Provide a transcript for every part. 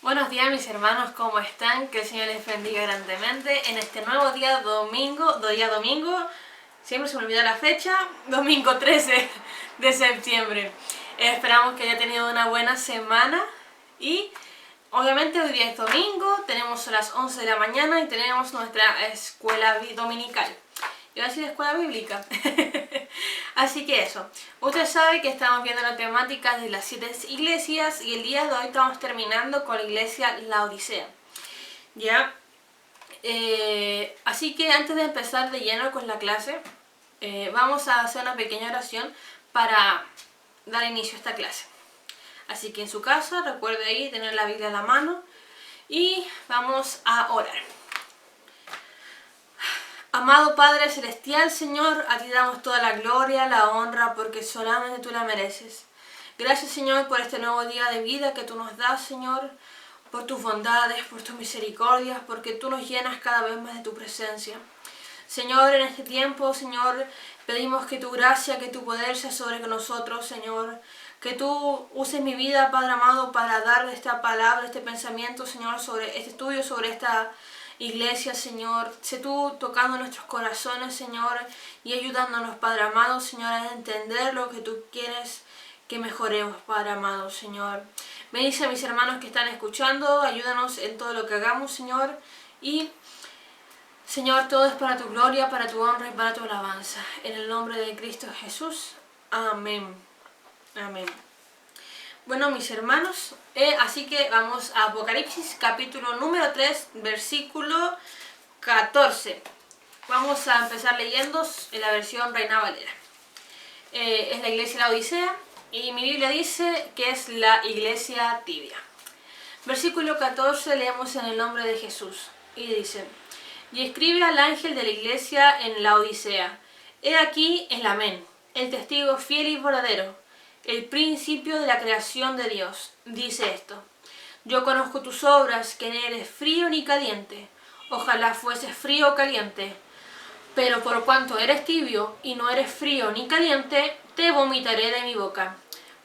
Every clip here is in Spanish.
Buenos días mis hermanos, ¿cómo están? Que el Señor les bendiga grandemente en este nuevo día domingo, siempre se me olvida la fecha, domingo 13 de septiembre. Esperamos que haya tenido una buena semana y obviamente hoy día es domingo, tenemos las 11 de la mañana y tenemos nuestra escuela dominical. Iba a decir escuela bíblica. Así que eso. Usted sabe que estamos viendo la temática de las 7 iglesias y el día de hoy estamos terminando con la iglesia Laodicea. ¿Ya? Así que antes de empezar de lleno con la clase, vamos a hacer una pequeña oración para dar inicio a esta clase. Así que en su casa recuerde ahí tener la Biblia a la mano y vamos a orar. Amado Padre Celestial, Señor, a ti damos toda la gloria, la honra, porque solamente tú la mereces. Gracias, Señor, por este nuevo día de vida que tú nos das, Señor, por tus bondades, por tus misericordias, porque tú nos llenas cada vez más de tu presencia. Señor, en este tiempo, Señor, pedimos que tu gracia, que tu poder sea sobre nosotros, Señor. Que tú uses mi vida, Padre amado, para darle esta palabra, este pensamiento, Señor, sobre este estudio, sobre esta iglesia, Señor. Sé tú tocando nuestros corazones, Señor, y ayudándonos, Padre amado, Señor, a entender lo que tú quieres que mejoremos, Padre amado, Señor. Bendice a mis hermanos que están escuchando, ayúdanos en todo lo que hagamos, Señor, y Señor, todo es para tu gloria, para tu honra y para tu alabanza. En el nombre de Cristo Jesús. Amén. Amén. Bueno, mis hermanos, así que vamos a Apocalipsis, capítulo número 3, versículo 14. Vamos a empezar leyendo en la versión Reina Valera. Es la iglesia de la Odisea y mi Biblia dice que es la iglesia tibia. Versículo 14 leemos en el nombre de Jesús y dice: Y escribe al ángel de la iglesia en la Odisea: He aquí el Amén, el testigo fiel y verdadero, el principio de la creación de Dios. Dice esto: Yo conozco tus obras, que no eres frío ni caliente. Ojalá fueses frío o caliente. Pero por cuanto eres tibio y no eres frío ni caliente, te vomitaré de mi boca.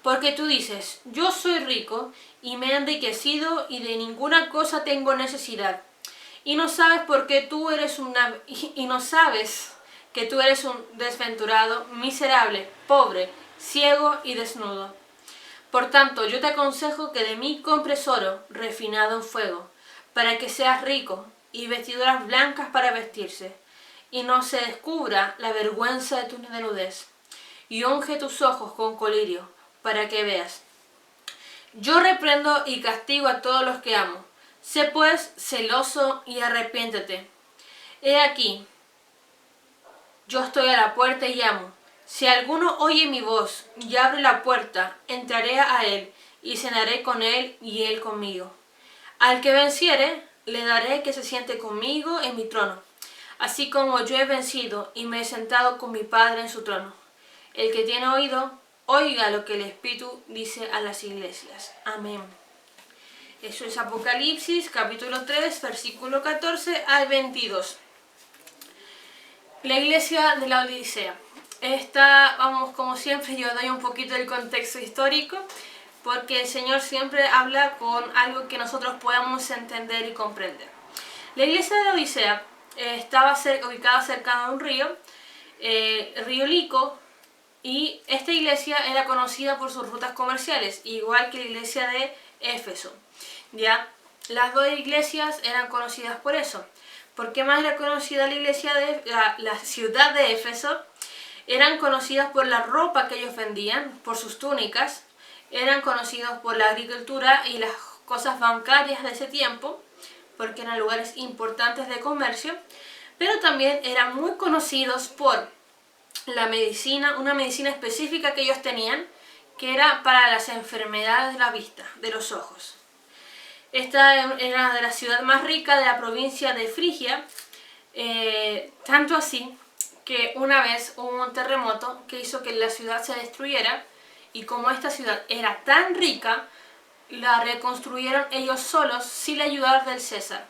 Porque tú dices: Yo soy rico y me he enriquecido y de ninguna cosa tengo necesidad. Y no sabes que tú eres un desventurado, miserable, pobre, ciego y desnudo. Por tanto, yo te aconsejo que de mí compres oro refinado en fuego, para que seas rico, y vestiduras blancas para vestirse, y no se descubra la vergüenza de tu desnudez. Y unge tus ojos con colirio, para que veas. Yo reprendo y castigo a todos los que amo. Sé pues celoso y arrepiéntete. He aquí, yo estoy a la puerta y llamo. Si alguno oye mi voz y abre la puerta, entraré a él y cenaré con él y él conmigo. Al que venciere, le daré que se siente conmigo en mi trono, así como yo he vencido y me he sentado con mi Padre en su trono. El que tiene oído, oiga lo que el Espíritu dice a las iglesias. Amén. Eso es Apocalipsis, capítulo 3, versículo 14 al 22. La iglesia de la Odisea. Vamos, como siempre, yo doy un poquito el contexto histórico, porque el Señor siempre habla con algo que nosotros podamos entender y comprender. La iglesia de la Odisea estaba ubicada cerca de un río, el río Lico, y esta iglesia era conocida por sus rutas comerciales, igual que la iglesia de Éfeso. ¿Ya? Las dos iglesias eran conocidas por eso. ¿Por qué más era conocida la iglesia la ciudad de Éfeso? Eran conocidas por la ropa que ellos vendían, por sus túnicas, eran conocidos por la agricultura y las cosas bancarias de ese tiempo, porque eran lugares importantes de comercio, pero también eran muy conocidos por la medicina, una medicina específica que ellos tenían, que era para las enfermedades de la vista, de los ojos. Esta era de la ciudad más rica de la provincia de Frigia, tanto así que una vez hubo un terremoto que hizo que la ciudad se destruyera, y como esta ciudad era tan rica, la reconstruyeron ellos solos sin la ayuda del César.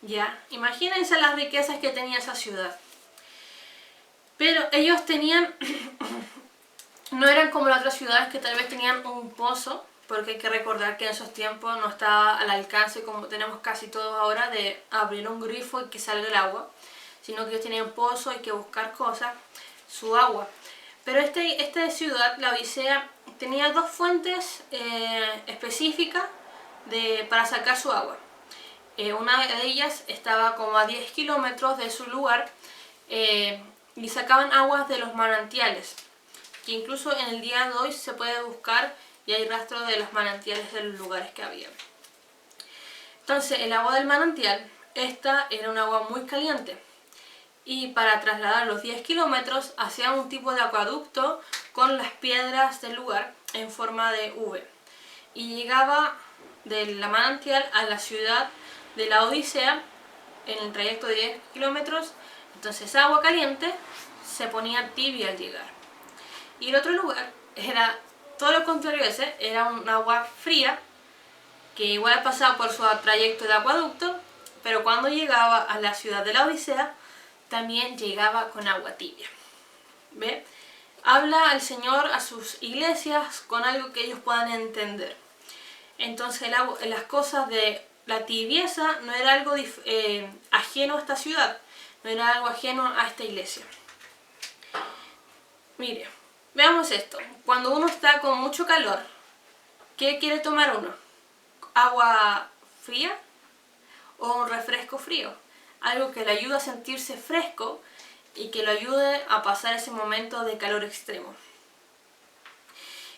Ya, imagínense las riquezas que tenía esa ciudad. Pero ellos tenían, no eran como las otras ciudades que tal vez tenían un pozo porque hay que recordar que en esos tiempos no estaba al alcance, como tenemos casi todos ahora, de abrir un grifo y que salga el agua, sino que ellos tenían pozo, hay que buscar cosas, su agua. Pero esta ciudad, la Odisea, tenía dos fuentes específicas para sacar su agua. Una de ellas estaba como a 10 kilómetros de su lugar y sacaban aguas de los manantiales, que incluso en el día de hoy se puede buscar y hay rastros de los manantiales de los lugares que había. Entonces el agua del manantial, esta era un agua muy caliente, y para trasladar los 10 kilómetros hacían un tipo de acueducto con las piedras del lugar en forma de V, y llegaba de la manantial a la ciudad de la Odisea en el trayecto de 10 kilómetros. Entonces agua caliente se ponía tibia al llegar, y el otro lugar era todo lo contrario a ese, era un agua fría que igual pasaba por su trayecto de acueducto, pero cuando llegaba a la ciudad de la Odisea también llegaba con agua tibia. ¿Ve? Habla el Señor a sus iglesias con algo que ellos puedan entender. Entonces las cosas de la tibieza no era algo ajeno a esta ciudad, no era algo ajeno a esta iglesia. Mire, veamos esto. Cuando uno está con mucho calor, ¿qué quiere tomar uno? ¿Agua fría o un refresco frío? Algo que le ayude a sentirse fresco y que lo ayude a pasar ese momento de calor extremo.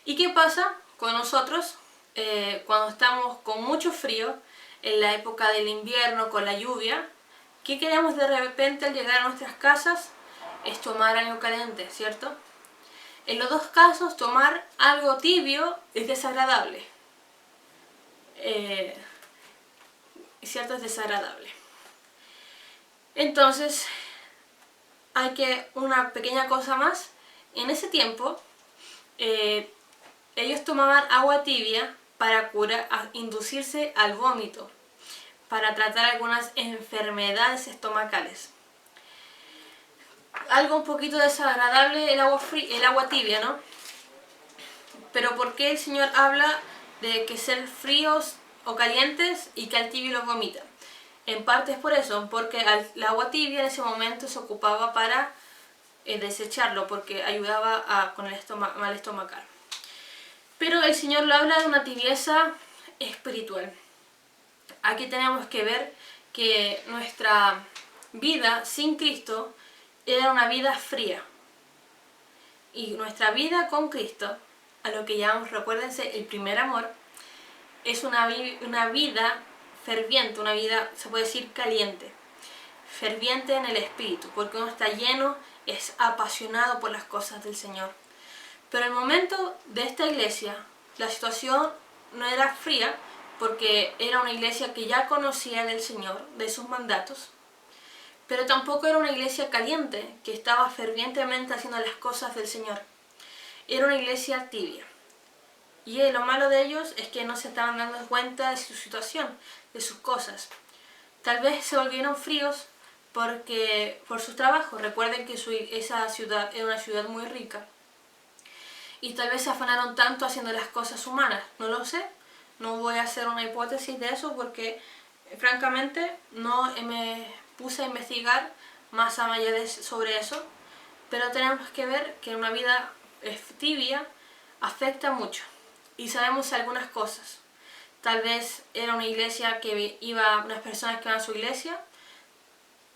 ¿Y qué pasa con nosotros cuando estamos con mucho frío, en la época del invierno, con la lluvia? ¿Qué queremos de repente al llegar a nuestras casas? Es tomar algo caliente, ¿cierto? En los dos casos, tomar algo tibio es desagradable. ¿Cierto? Es desagradable. Entonces, hay que una pequeña cosa más. En ese tiempo, ellos tomaban agua tibia para inducirse al vómito, para tratar algunas enfermedades estomacales. Algo un poquito desagradable el agua tibia, ¿no? Pero ¿por qué el Señor habla de que ser fríos o calientes y que al tibio lo vomita? En parte es por eso, porque el agua tibia en ese momento se ocupaba para desecharlo, porque ayudaba con el mal estomacal. Pero el Señor lo habla de una tibieza espiritual. Aquí tenemos que ver que nuestra vida sin Cristo era una vida fría. Y nuestra vida con Cristo, a lo que llamamos, recuérdense, el primer amor, es una vida ferviente, una vida, se puede decir, caliente. Ferviente en el espíritu, porque uno está lleno, es apasionado por las cosas del Señor. Pero en el momento de esta iglesia, la situación no era fría, porque era una iglesia que ya conocía del Señor, de sus mandatos, pero tampoco era una iglesia caliente, que estaba fervientemente haciendo las cosas del Señor. Era una iglesia tibia. Y lo malo de ellos es que no se estaban dando cuenta de su situación, de sus cosas. Tal vez se volvieron fríos por sus trabajos. Recuerden que esa ciudad era una ciudad muy rica. Y tal vez se afanaron tanto haciendo las cosas humanas. No lo sé. No voy a hacer una hipótesis de eso porque, francamente, no me puse a investigar más allá sobre eso. Pero tenemos que ver que una vida tibia afecta mucho. Y sabemos algunas cosas. Tal vez era una iglesia que unas personas que iban a su iglesia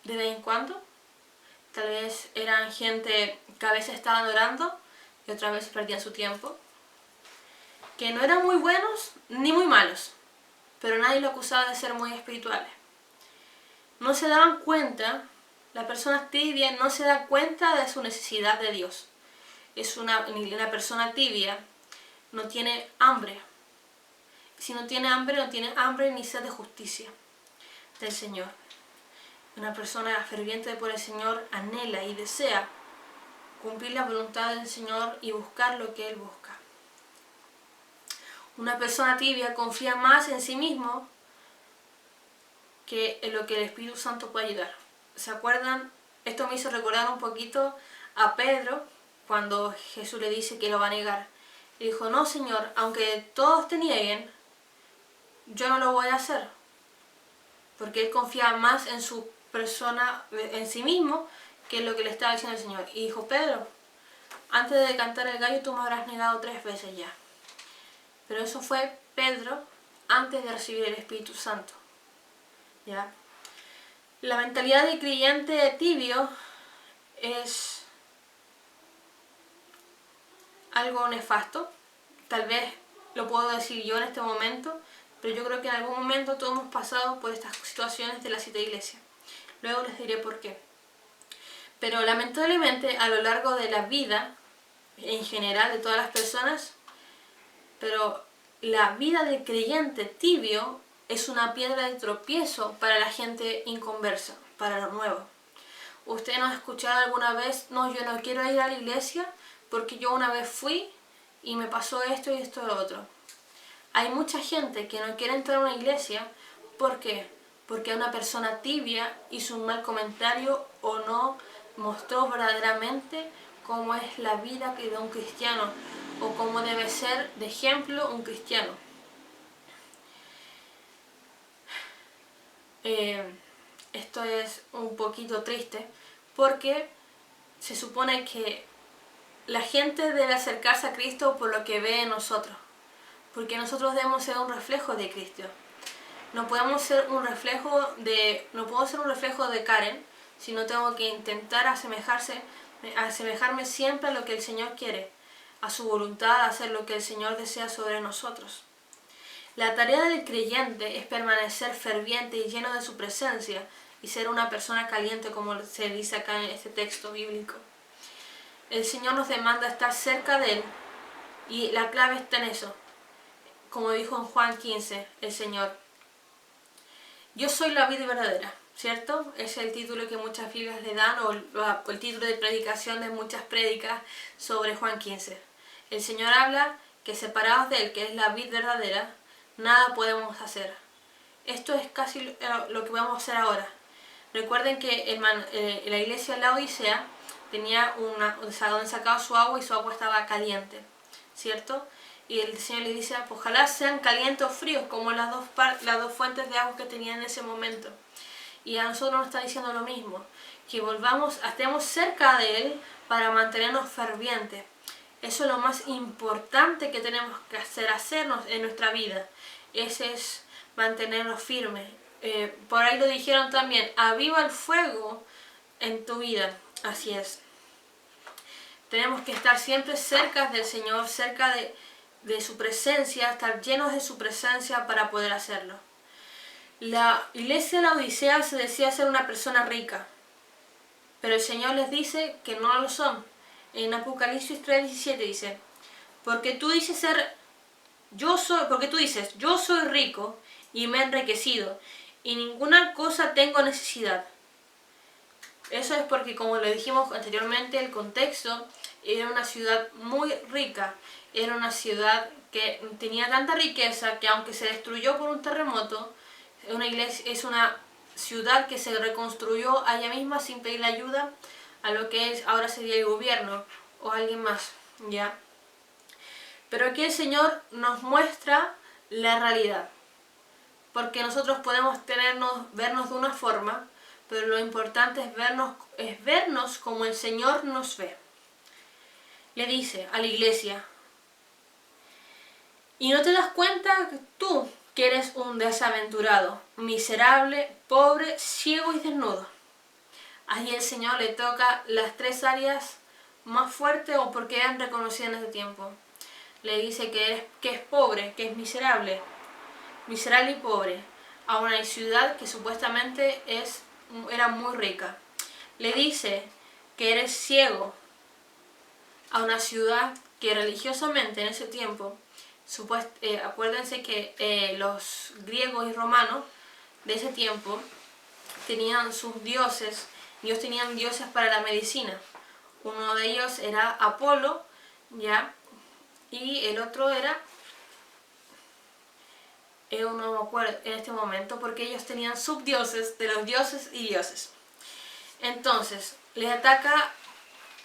de vez en cuando. Tal vez eran gente que a veces estaban orando y otras veces perdían su tiempo. Que no eran muy buenos ni muy malos, pero nadie lo acusaba de ser muy espirituales. No se daban cuenta, la persona tibia no se da cuenta de su necesidad de Dios. Es una persona tibia, no tiene hambre. Si no tiene hambre, no tiene hambre ni sed de justicia del Señor. Una persona ferviente por el Señor anhela y desea cumplir la voluntad del Señor y buscar lo que Él busca. Una persona tibia confía más en sí mismo que en lo que el Espíritu Santo puede ayudar. ¿Se acuerdan? Esto me hizo recordar un poquito a Pedro cuando Jesús le dice que lo va a negar. Y dijo, no, Señor, aunque todos te nieguen, yo no lo voy a hacer. Porque él confiaba más en su persona, en sí mismo, que en lo que le estaba diciendo el Señor. Y dijo, Pedro, antes de cantar el gallo tú me habrás negado 3 veces ya. Pero eso fue Pedro antes de recibir el Espíritu Santo. ¿Ya? La mentalidad de creyente tibio es algo nefasto. Tal vez lo puedo decir yo en este momento, pero yo creo que en algún momento todos hemos pasado por estas situaciones de la 7 iglesia. Luego les diré por qué. Pero lamentablemente a lo largo de la vida, en general de todas las personas, pero la vida del creyente tibio es una piedra de tropiezo para la gente inconversa, para lo nuevo. ¿Usted no ha escuchado alguna vez, no, yo no quiero ir a la iglesia porque yo una vez fui y me pasó esto y esto y lo otro? Hay mucha gente que no quiere entrar a una iglesia, ¿por qué? Porque una persona tibia hizo un mal comentario o no mostró verdaderamente cómo es la vida de un cristiano o cómo debe ser de ejemplo un cristiano. Esto es un poquito triste porque se supone que la gente debe acercarse a Cristo por lo que ve en nosotros, porque nosotros debemos ser un reflejo de Cristo. No puedo ser un reflejo de Karen, sino tengo que intentar asemejarme siempre a lo que el Señor quiere, a su voluntad, a hacer lo que el Señor desea sobre nosotros. La tarea del creyente es permanecer ferviente y lleno de su presencia y ser una persona caliente, como se dice acá en este texto bíblico. El Señor nos demanda estar cerca de Él y la clave está en eso. Como dijo en Juan 15 el Señor, yo soy la vid verdadera, ¿cierto? Es el título que muchas Biblias le dan o el título de predicación de muchas prédicas sobre Juan 15. El Señor habla que separados de Él, que es la vid verdadera, nada podemos hacer. Esto es casi lo que vamos a hacer ahora. Recuerden que la iglesia de la Odisea tenía donde sacaba su agua y su agua estaba caliente, ¿cierto? Y el Señor le dice, ojalá sean calientes o fríos como las dos fuentes de agua que tenían en ese momento. Y a nosotros nos está diciendo lo mismo, que estemos cerca de Él para mantenernos fervientes. Eso es lo más importante que tenemos que hacernos en nuestra vida. Ese es mantenernos firmes. Por ahí lo dijeron también, aviva el fuego en tu vida. Así es. Tenemos que estar siempre cerca del Señor, cerca de su presencia, estar llenos de su presencia para poder hacerlo. La iglesia de la Odisea se decía ser una persona rica, pero el Señor les dice que no lo son. En Apocalipsis 3:17 dice, porque tú dices, yo soy rico y me he enriquecido, y ninguna cosa tengo necesidad. Eso es porque, como le dijimos anteriormente, el contexto era una ciudad muy rica, era una ciudad que tenía tanta riqueza que aunque se destruyó por un terremoto, es una ciudad que se reconstruyó a ella misma sin pedirle ayuda a lo que ahora sería el gobierno o alguien más, ¿ya? Pero aquí el Señor nos muestra la realidad, porque nosotros podemos vernos de una forma, pero lo importante es vernos como el Señor nos ve. Le dice a la iglesia, ¿y no te das cuenta tú que eres un desaventurado, miserable, pobre, ciego y desnudo? Ahí el Señor le toca las 3 áreas más fuertes o porque eran reconocidas en ese tiempo. Le dice que es pobre, que es miserable y pobre, a una ciudad que supuestamente era muy rica. Le dice que eres ciego, a una ciudad que religiosamente en ese tiempo, acuérdense que los griegos y romanos de ese tiempo tenían sus dioses, ellos tenían dioses para la medicina. Uno de ellos era Apolo, ¿ya? Y el otro era, no me acuerdo en este momento, porque ellos tenían subdioses de los dioses y dioses. Entonces, les ataca.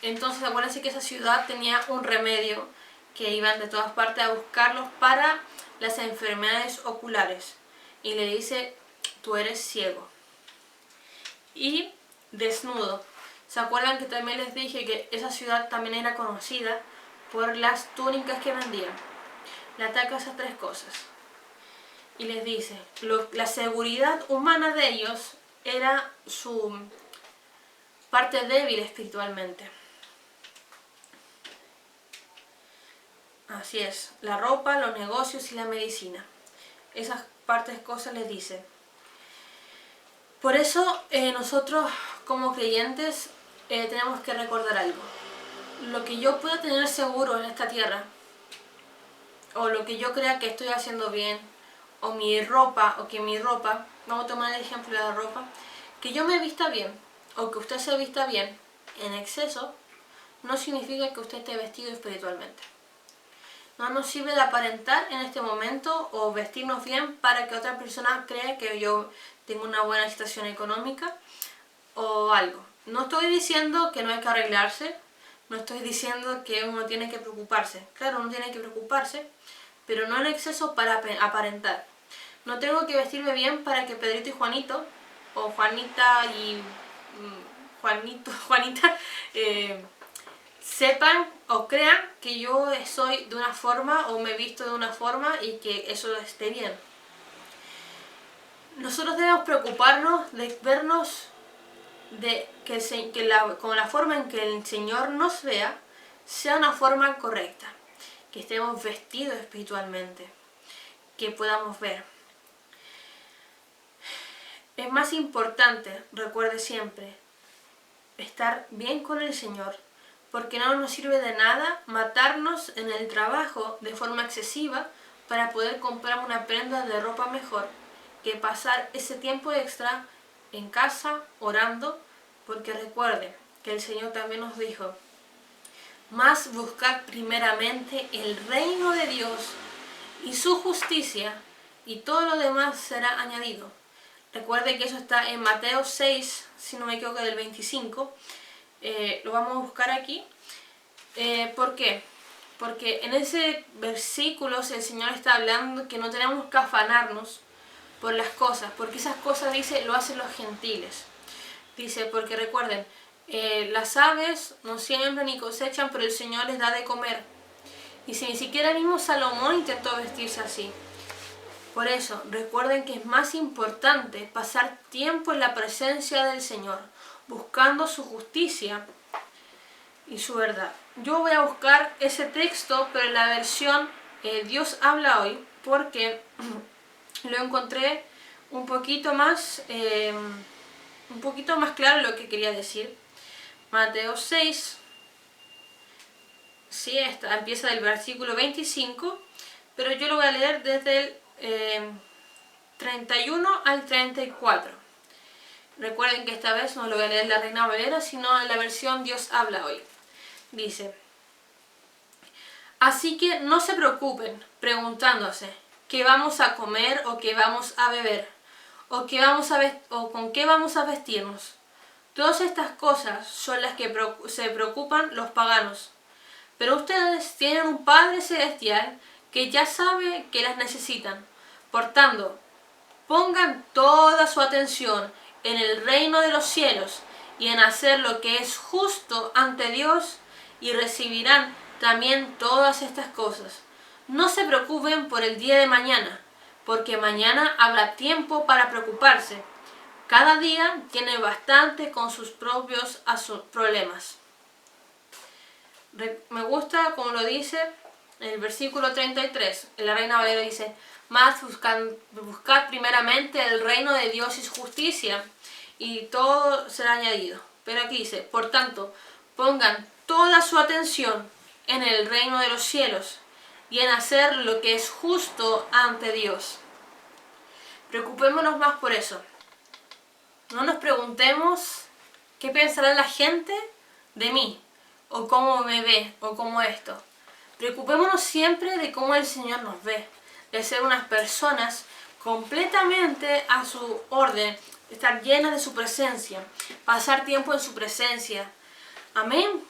Entonces acuérdense que esa ciudad tenía un remedio, que iban de todas partes a buscarlos para las enfermedades oculares. Y le dice, tú eres ciego y desnudo. ¿Se acuerdan que también les dije que esa ciudad también era conocida por las túnicas que vendían? Le ataca esas tres cosas. Y les dice, la seguridad humana de ellos era su parte débil espiritualmente. Así es, la ropa, los negocios y la medicina. Esas cosas les dice. Por eso nosotros como creyentes tenemos que recordar algo. Lo que yo pueda tener seguro en esta tierra, o lo que yo crea que estoy haciendo bien, o mi ropa, vamos a tomar el ejemplo de la ropa, que yo me vista bien, o que usted se vista bien en exceso, no significa que usted esté vestido espiritualmente. No nos sirve de aparentar en este momento o vestirnos bien para que otra persona crea que yo tengo una buena situación económica o algo. No estoy diciendo que no hay que arreglarse, no estoy diciendo que uno tiene que preocuparse. Claro, uno tiene que preocuparse, pero no en exceso para aparentar. No tengo que vestirme bien para que Pedrito y Juanito, o Juanita y Juanita, sepan o crean que yo soy de una forma o me he visto de una forma y que eso esté bien. Nosotros debemos preocuparnos de vernos con la forma en que el Señor nos vea sea una forma correcta, que estemos vestidos espiritualmente, que podamos ver. Es más importante, recuerde siempre, estar bien con el Señor, porque no nos sirve de nada matarnos en el trabajo de forma excesiva para poder comprar una prenda de ropa mejor, que pasar ese tiempo extra en casa orando, porque recuerde que el Señor también nos dijo, más buscad primeramente el reino de Dios y su justicia, y todo lo demás será añadido. Recuerde que eso está en Mateo 6, si no me equivoco, del 25. Lo vamos a buscar aquí. ¿Por qué? Porque en ese versículo el Señor está hablando que no tenemos que afanarnos por las cosas, porque esas cosas, dice, lo hacen los gentiles. Dice, porque recuerden, las aves no siembran ni cosechan, pero el Señor les da de comer. Y si ni siquiera el mismo Salomón intentó vestirse así. Por eso, recuerden que es más importante pasar tiempo en la presencia del Señor, buscando su justicia y su verdad. Yo voy a buscar ese texto, pero en la versión Dios habla hoy, porque lo encontré un poquito más claro lo que quería decir. Mateo 6, sí, empieza del versículo 25, pero yo lo voy a leer desde el 31 al 34. Recuerden que esta vez no lo voy a leer la Reina Valera, sino en la versión Dios habla hoy. Dice, así que no se preocupen preguntándose qué vamos a comer o qué vamos a beber o con qué vamos a vestirnos. Todas estas cosas son las que se preocupan los paganos. Pero ustedes tienen un Padre Celestial que ya sabe que las necesitan. Por tanto, pongan toda su atención en el reino de los cielos y en hacer lo que es justo ante Dios, y recibirán también todas estas cosas. No se preocupen por el día de mañana, porque mañana habrá tiempo para preocuparse. Cada día tiene bastante con sus propios problemas. Me gusta como lo dice en el versículo 33. En la Reina Valera dice, más buscad primeramente el reino de Dios y su justicia, y todo será añadido. Pero aquí dice, por tanto, pongan toda su atención en el reino de los cielos y en hacer lo que es justo ante Dios. Preocupémonos más por eso. No nos preguntemos qué pensará la gente de mí, o cómo me ve, o cómo esto. Preocupémonos siempre de cómo el Señor nos ve, de ser unas personas completamente a su orden, estar llenas de su presencia, pasar tiempo en su presencia. Amén.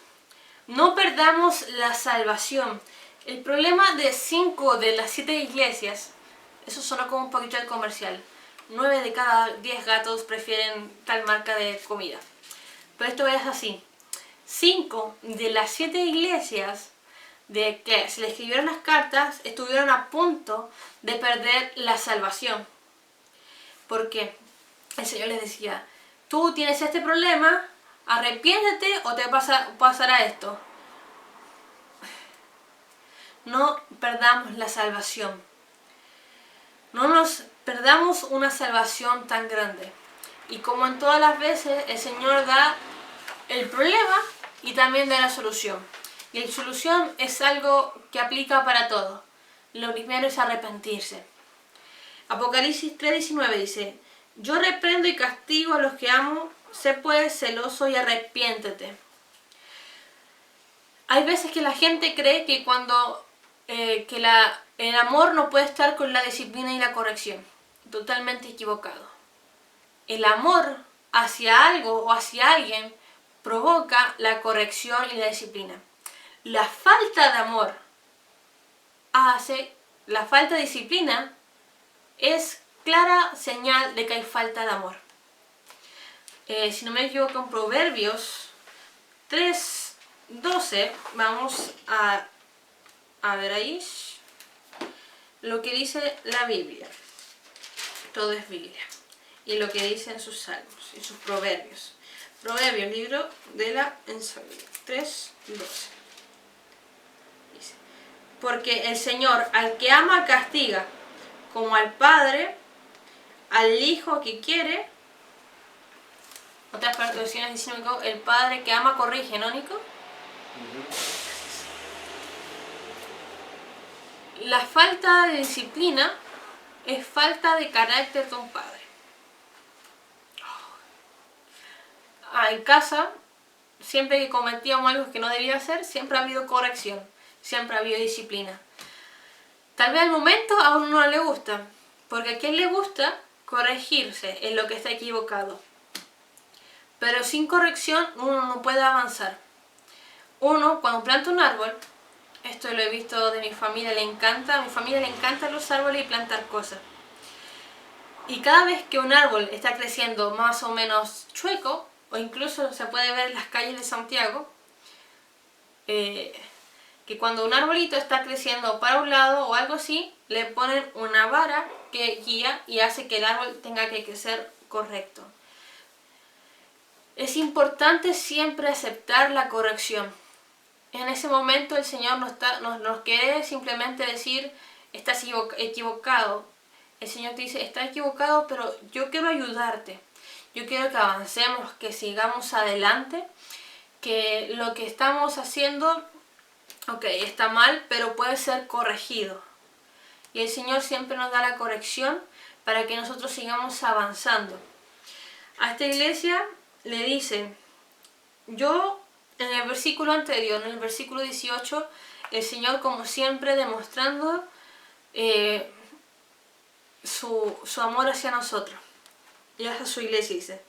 No perdamos la salvación, El problema de 5 de las 7 iglesias, eso sonó como un poquito de comercial. 9 de cada 10 gatos prefieren tal marca de comida. Pero esto es así. 5 de las 7 iglesias de que se le escribieron las cartas estuvieron a punto de perder la salvación. Porque el Señor les decía, tú tienes este problema, arrepiéntete o te pasará esto. No perdamos la salvación. No nos perdamos una salvación tan grande. Y como en todas las veces, el Señor da el problema y también da la solución. Y la solución es algo que aplica para todo. Lo primero es arrepentirse. Apocalipsis 3:19 dice, yo reprendo y castigo a los que amo, sé pues celoso y arrepiéntete. Hay veces que la gente cree que el amor no puede estar con la disciplina y la corrección. Totalmente equivocado. El amor hacia algo o hacia alguien provoca la corrección y la disciplina. La falta de amor la falta de disciplina es clara señal de que hay falta de amor. Si no me equivoco, en Proverbios 3:12, vamos a ver ahí lo que dice la Biblia. Todo es Biblia. Y lo que dicen sus salmos y sus proverbios. Proverbios, libro de la ensalada. 3:12. Dice, porque el Señor al que ama castiga, como al padre, al hijo que quiere. Otras versiones dicen que el padre que ama corrige, ¿no, Nico? La falta de disciplina es falta de carácter de un padre. En casa, siempre que cometíamos algo que no debía hacer, siempre ha habido corrección, siempre ha habido disciplina. Tal vez al momento a uno no le gusta, porque a quien le gusta corregirse en lo que está equivocado. Pero sin corrección uno no puede avanzar. Uno, cuando planta un árbol, esto lo he visto de mi familia, a mi familia le encantan los árboles y plantar cosas. Y cada vez que un árbol está creciendo más o menos chueco, o incluso se puede ver en las calles de Santiago, que cuando un arbolito está creciendo para un lado o algo así, le ponen una vara que guía y hace que el árbol tenga que crecer correcto. Es importante siempre aceptar la corrección. En ese momento el Señor nos quiere simplemente decir, estás equivocado. El Señor te dice, estás equivocado, pero yo quiero ayudarte. Yo quiero que avancemos, que sigamos adelante, que lo que estamos haciendo, está mal, pero puede ser corregido. Y el Señor siempre nos da la corrección para que nosotros sigamos avanzando. A esta iglesia le dice, en el versículo anterior, en el versículo 18, el Señor como siempre demostrando su amor hacia nosotros y hacia su iglesia, dice.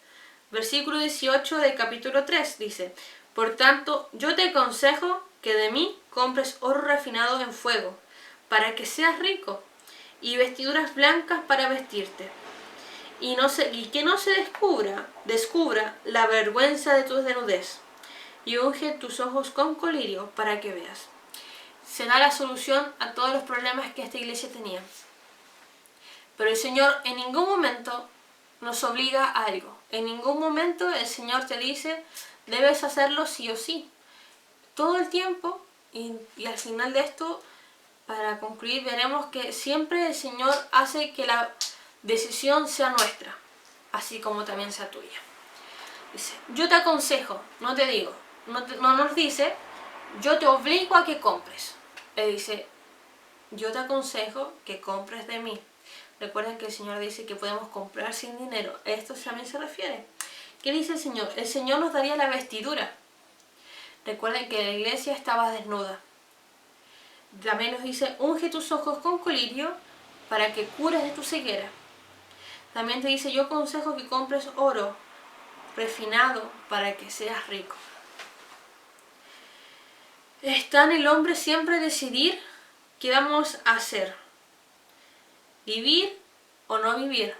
Versículo 18 del capítulo 3 dice, por tanto, yo te aconsejo que de mí compres oro refinado en fuego, para que seas rico, y vestiduras blancas para vestirte, y que no se descubra la vergüenza de tu desnudez, y unge tus ojos con colirio para que veas. Se da la solución a todos los problemas que esta iglesia tenía. Pero el Señor en ningún momento nos obliga a algo. En ningún momento el Señor te dice, debes hacerlo sí o sí. Todo el tiempo, y al final de esto, para concluir, veremos que siempre el Señor hace que la decisión sea nuestra, así como también sea tuya. Dice, yo te aconsejo, no te digo, no nos dice, yo te obligo a que compres. Él dice, yo te aconsejo que compres de mí. Recuerden que el Señor dice que podemos comprar sin dinero. A esto también se refiere. ¿Qué dice el Señor? El Señor nos daría la vestidura. Recuerden que la iglesia estaba desnuda. También nos dice, unge tus ojos con colirio para que cures de tu ceguera. También te dice, yo aconsejo que compres oro refinado para que seas rico. Está en el hombre siempre decidir qué vamos a hacer. Vivir o no vivir.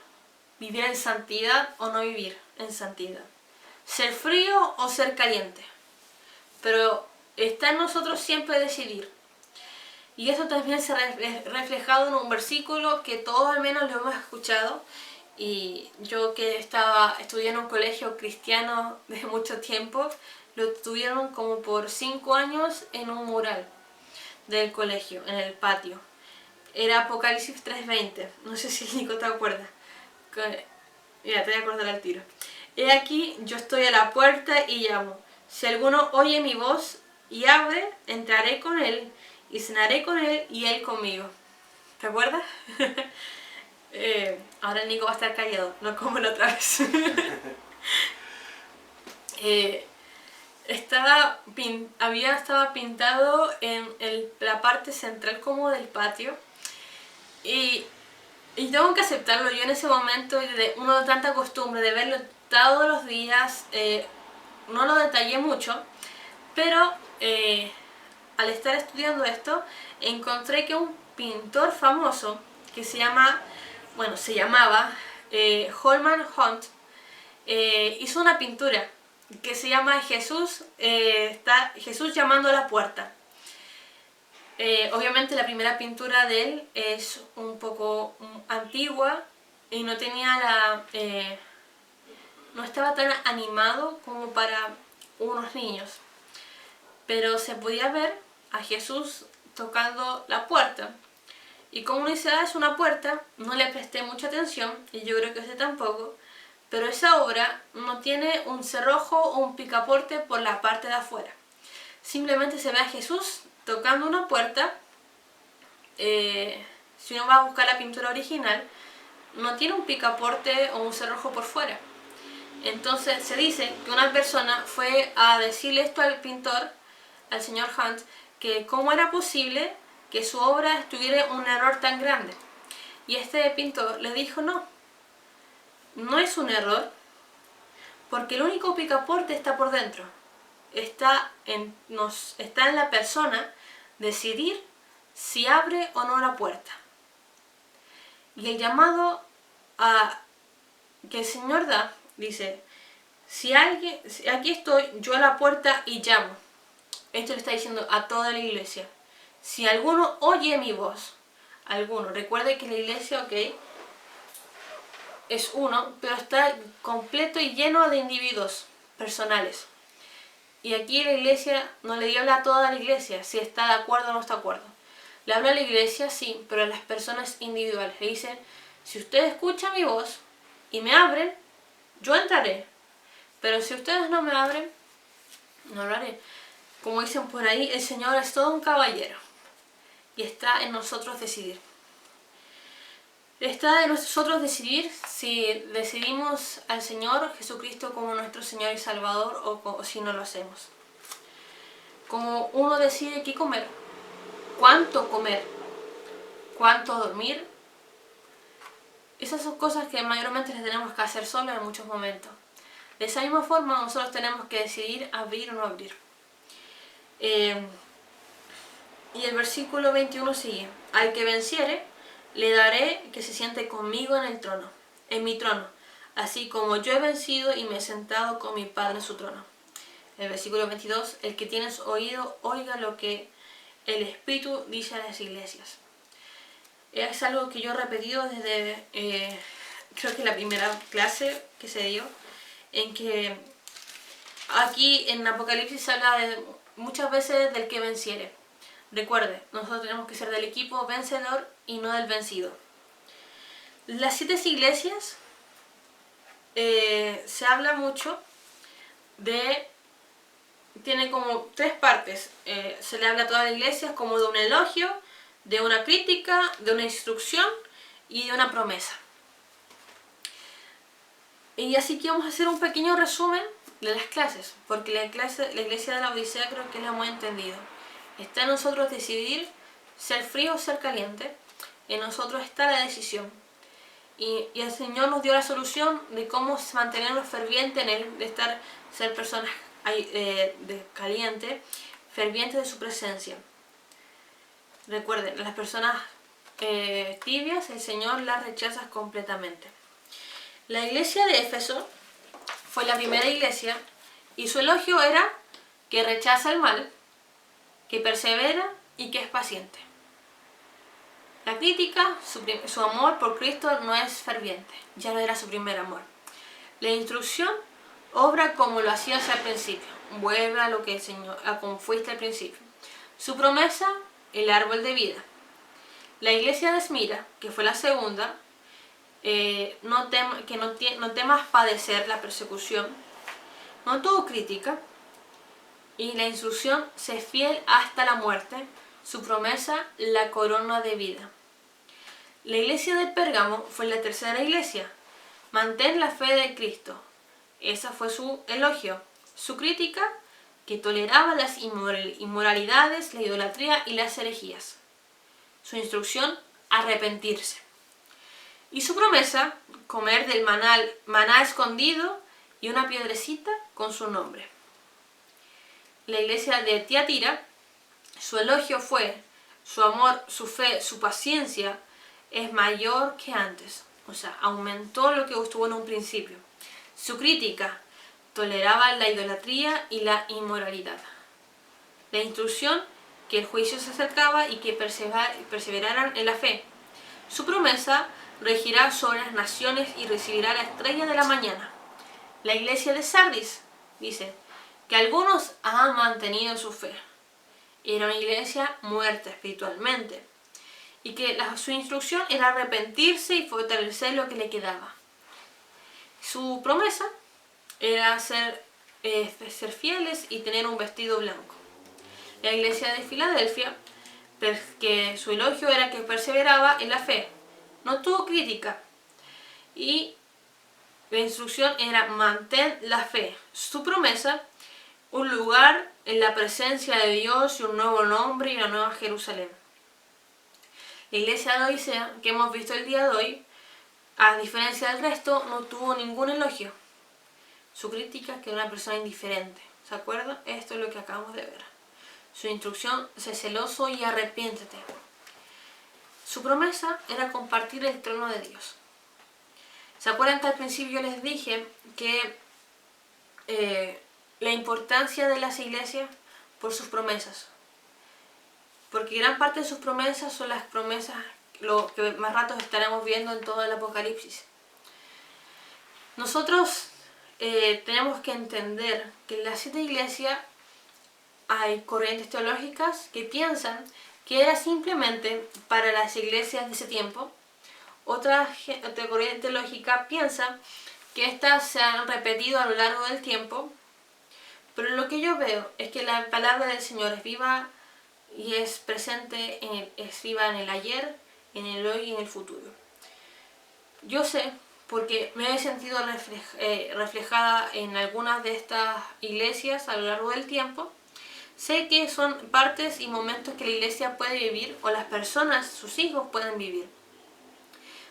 Vivir en santidad o no vivir en santidad. Ser frío o ser caliente. Pero está en nosotros siempre decidir. Y eso también se ha reflejado en un versículo que todos al menos lo hemos escuchado. Y yo que estaba estudiando en un colegio cristiano de mucho tiempo, lo tuvieron como por 5 años en un mural del colegio, en el patio. Era Apocalipsis 3:20. No sé si Nico te acuerdas. Mira, te voy a acordar al tiro. He aquí, yo estoy a la puerta y llamo. Si alguno oye mi voz y abre, entraré con él y cenaré con él y él conmigo. ¿Te acuerdas? Ahora el Nico va a estar callado, no como la otra vez. Estaba pintado en la parte central como del patio y tengo que aceptarlo. Yo en ese momento, uno de tanta costumbre de verlo todos los días, no lo detallé mucho, pero al estar estudiando esto encontré que un pintor famoso que se llamaba Holman Hunt, hizo una pintura que se llama Jesús llamando a la puerta. Obviamente la primera pintura de él es un poco antigua y no tenía no estaba tan animado como para unos niños, pero se podía ver a Jesús tocando la puerta. Y como uno dice, es una puerta, no le presté mucha atención, y yo creo que usted tampoco, pero esa obra no tiene un cerrojo o un picaporte por la parte de afuera. Simplemente se ve a Jesús tocando una puerta. Si uno va a buscar la pintura original, no tiene un picaporte o un cerrojo por fuera. Entonces se dice que una persona fue a decirle esto al pintor, al señor Hunt, que cómo era posible que su obra tuviera un error tan grande. Y este pintor le dijo, no es un error, porque el único picaporte está por dentro. Está en la persona decidir si abre o no la puerta. Y el llamado que el Señor da, dice, aquí estoy yo a la puerta y llamo. Esto le está diciendo a toda la iglesia. Si alguno oye mi voz, recuerde que la iglesia, es uno, pero está completo y lleno de individuos personales. Y aquí la iglesia no le habla a toda la iglesia, si está de acuerdo o no está de acuerdo. Le habla a la iglesia, sí, pero a las personas individuales. Le dice, si ustedes escuchan mi voz y me abren, yo entraré. Pero si ustedes no me abren, no lo haré. Como dicen por ahí, el Señor es todo un caballero. Y está en nosotros decidir. Está en nosotros decidir si decidimos al Señor Jesucristo como nuestro Señor y Salvador o si no lo hacemos. Como uno decide qué comer, cuánto dormir. Esas son cosas que mayormente las tenemos que hacer solos en muchos momentos. De esa misma forma nosotros tenemos que decidir abrir o no abrir. Y el versículo 21 sigue. Al que venciere, le daré que se siente conmigo en mi trono, así como yo he vencido y me he sentado con mi Padre en su trono. El versículo 22, el que tiene oído, oiga lo que el Espíritu dice a las iglesias. Es algo que yo he repetido desde, creo que la primera clase que se dio, en que aquí en Apocalipsis se habla muchas veces del que venciere. Recuerde, nosotros tenemos que ser del equipo vencedor y no del vencido. Las 7 iglesias se habla mucho tiene como 3 partes. Se le habla a todas las iglesias como de un elogio, de una crítica, de una instrucción y de una promesa. Y así que vamos a hacer un pequeño resumen de las clases, porque la iglesia de la Odisea creo que la hemos entendido. Está en nosotros decidir ser frío o ser caliente. En nosotros está la decisión. Y el Señor nos dio la solución de cómo mantenernos fervientes en Él, de ser personas calientes, fervientes de su presencia. Recuerden, las personas tibias, el Señor las rechaza completamente. La iglesia de Éfeso fue la primera iglesia y su elogio era que rechaza el mal, que persevera y que es paciente. La crítica, su amor por Cristo no es ferviente, ya no era su primer amor. La instrucción obra como lo hacías al principio, vuelve a lo que el Señor, a como fuiste al principio. Su promesa, el árbol de vida. La iglesia de Esmira, que fue la segunda, no temas padecer la persecución, no tuvo crítica, y la instrucción, sé fiel hasta la muerte, su promesa, la corona de vida. La iglesia de Pérgamo fue la tercera iglesia, mantén la fe de Cristo, esa fue su elogio. Su crítica, que toleraba las inmoralidades, la idolatría y las herejías. Su instrucción, arrepentirse. Y su promesa, comer del maná escondido y una piedrecita con su nombre. La iglesia de Tiatira, su elogio fue, su amor, su fe, su paciencia es mayor que antes. O sea, aumentó lo que estuvo en un principio. Su crítica, toleraba la idolatría y la inmoralidad. La instrucción, que el juicio se acercaba y que perseveraran en la fe. Su promesa, regirá sobre las naciones y recibirá la estrella de la mañana. La iglesia de Sardis dice que algunos han mantenido su fe. Era una iglesia muerta espiritualmente y que su instrucción era arrepentirse y fortalecer lo que le quedaba. Su promesa era ser fieles y tener un vestido blanco. La iglesia de Filadelfia, que su elogio era que perseveraba en la fe, no tuvo crítica, y la instrucción era mantén la fe. Su promesa, un lugar en la presencia de Dios y un nuevo nombre y una nueva Jerusalén. La iglesia de Odisea, que hemos visto el día de hoy, a diferencia del resto, no tuvo ningún elogio. Su crítica, que era una persona indiferente. ¿Se acuerdan? Esto es lo que acabamos de ver. Su instrucción, sé celoso y arrepiéntete. Su promesa era compartir el trono de Dios. ¿Se acuerdan que al principio les dije que la importancia de las iglesias por sus promesas? Porque gran parte de sus promesas son las promesas, lo que más rato estaremos viendo en todo el Apocalipsis. Nosotros tenemos que entender que en las 7 iglesias hay corrientes teológicas que piensan que era simplemente para las iglesias de ese tiempo. Otra corriente teológica piensa que estas se han repetido a lo largo del tiempo, pero lo que yo veo es que la palabra del Señor es viva y es presente, es viva en el ayer, en el hoy y en el futuro. Yo sé, porque me he sentido reflejada en algunas de estas iglesias a lo largo del tiempo, sé que son partes y momentos que la iglesia puede vivir o las personas, sus hijos, pueden vivir.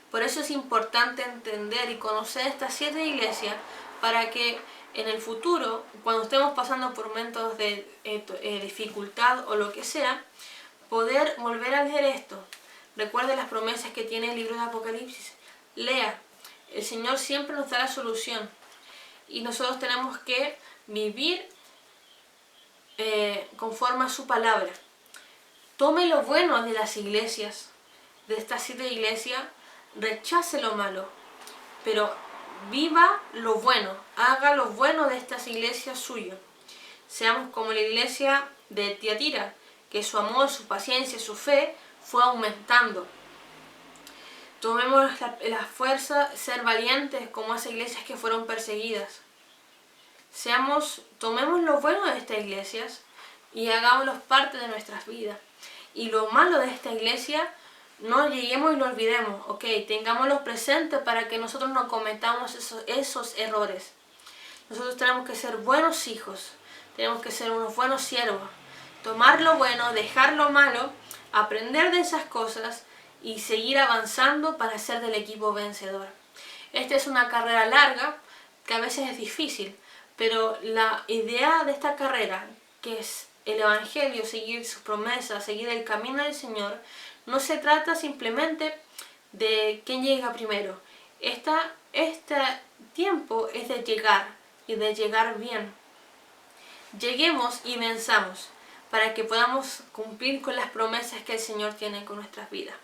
Por eso es importante entender y conocer estas 7 iglesias para que en el futuro, cuando estemos pasando por momentos de dificultad o lo que sea, poder volver a leer esto. Recuerde las promesas que tiene el libro de Apocalipsis. Lea. El Señor siempre nos da la solución. Y nosotros tenemos que vivir conforme a su palabra. Tome lo bueno de las iglesias, de estas 7 iglesias, rechace lo malo, pero viva lo bueno, haga lo bueno de estas iglesias suyo. Seamos como la iglesia de Tiatira, que su amor, su paciencia, su fe fue aumentando. Tomemos la fuerza, ser valientes como esas iglesias que fueron perseguidas. Tomemos lo bueno de estas iglesias y hagámoslo parte de nuestras vidas. Y lo malo de esta iglesia, no lleguemos y lo olvidemos, ok, tengámoslo presente para que nosotros no cometamos esos errores. Nosotros tenemos que ser buenos hijos, tenemos que ser unos buenos siervos, tomar lo bueno, dejar lo malo, aprender de esas cosas y seguir avanzando para ser del equipo vencedor. Esta es una carrera larga, que a veces es difícil, pero la idea de esta carrera, que es el Evangelio, seguir sus promesas, seguir el camino del Señor, no se trata simplemente de quién llega primero. Este tiempo es de llegar y de llegar bien. Lleguemos y venzamos para que podamos cumplir con las promesas que el Señor tiene con nuestras vidas.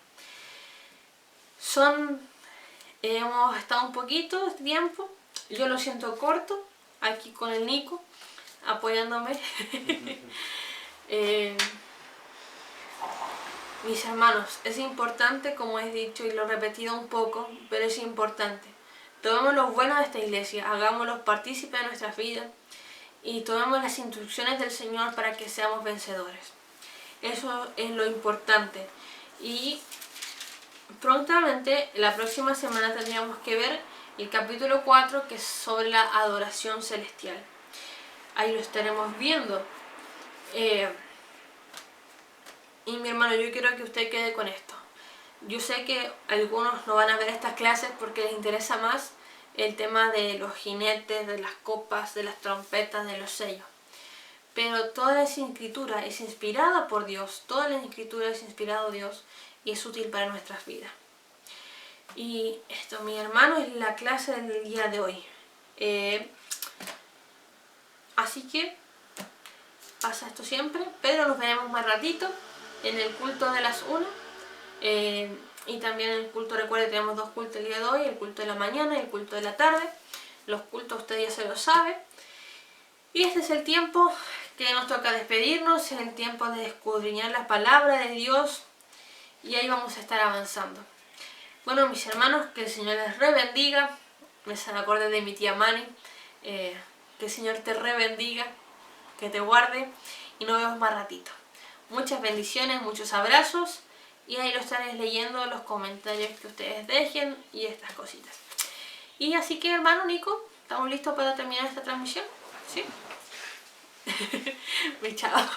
Hemos estado un poquito de tiempo, yo lo siento corto, aquí con el Nico, apoyándome. Mis hermanos, es importante, como he dicho y lo he repetido un poco, pero es importante. Tomemos lo bueno de esta iglesia, hagámoslos partícipes de nuestras vidas y tomemos las instrucciones del Señor para que seamos vencedores. Eso es lo importante. Y prontamente, la próxima semana tendríamos que ver el capítulo 4, que es sobre la adoración celestial. Ahí lo estaremos viendo. Y mi hermano, yo quiero que usted quede con esto. Yo sé que algunos no van a ver estas clases porque les interesa más el tema de los jinetes, de las copas, de las trompetas, de los sellos. Pero toda la escritura es inspirada por Dios, toda la escritura es inspirada por Dios y es útil para nuestras vidas. Y esto, mi hermano, es la clase del día de hoy. Así que pasa esto siempre, pero nos veremos más ratito en el culto de las 1. Y también en el culto, recuerden, tenemos 2 cultos el día de hoy, el culto de la mañana y el culto de la tarde. Los cultos usted ya se lo sabe. Y este es el tiempo que nos toca despedirnos, es el tiempo de escudriñar la palabra de Dios y ahí vamos a estar avanzando. Bueno, mis hermanos, que el Señor les rebendiga. Me acordé de mi tía Mani. Que el Señor te rebendiga, que te guarde y nos vemos más ratito. Muchas bendiciones, muchos abrazos y ahí lo estaré leyendo los comentarios que ustedes dejen y estas cositas. Y así que, hermano Nico, ¿estamos listos para terminar esta transmisión? ¿Sí? Chao.